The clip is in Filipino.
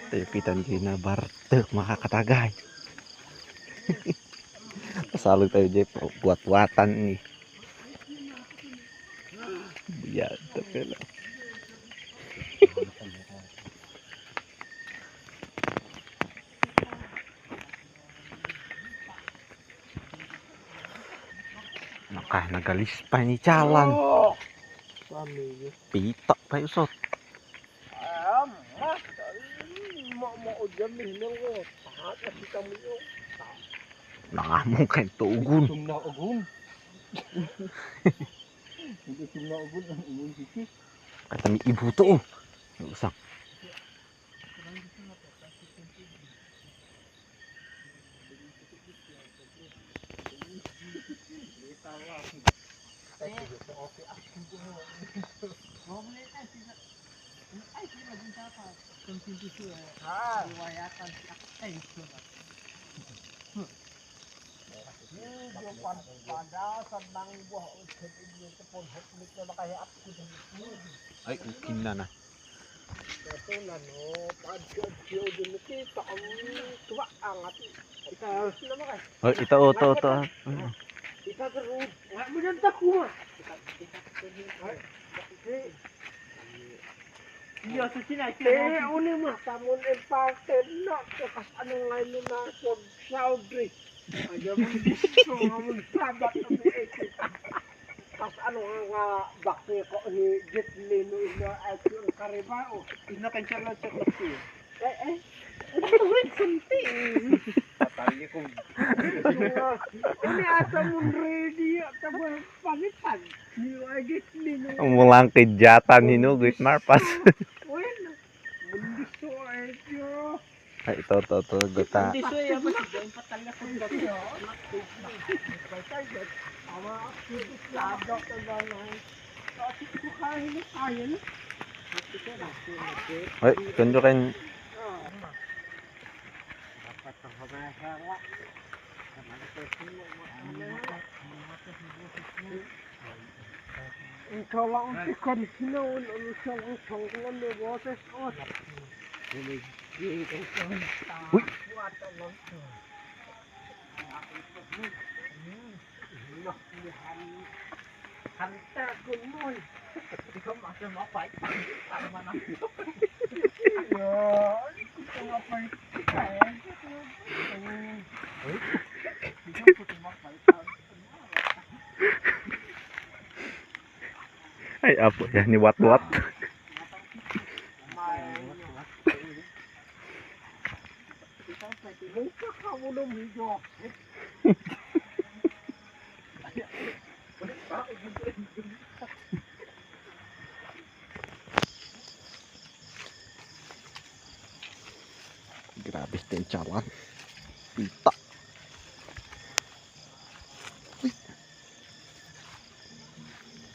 Tayo na bartek makakatagay. Pasalog tayo Jeff, buat-buatan nih. Ya, tapi lah. Nakah nagalis pa ni jalan. Pitak pa usot. Nangamong kayo tugon. Kata mi ibu to. Usang. Ay, ukin na. Oh, ito. Iya, susina. Uni mah tamun impacted na kas ano ngayon na Saudi. Aja mo dito ngamun sabat ni ekip. Kas ano nga bakte ko ni Jetli no ina action karibao. Ina kan siya lang sa klase. Wait kunti. Patali ko. Ini asa mun ready tabang panitan. Ni Jetli no. Mulang kejatan hinuguit marpas. Bueno. Mundiso ayo. Ay, ito, gota. Hindi so ya mas diyan patala ko dito. Ay, tunjukin. Kalau untuk kondisinya untuk sangkungan di bawah os. Hantar kumoy. Ikaw masih mau fight. Tama na. Yo, ito nga pa. Ay, apo ya, ni wat-wat. Grabe din jalan. Pitak.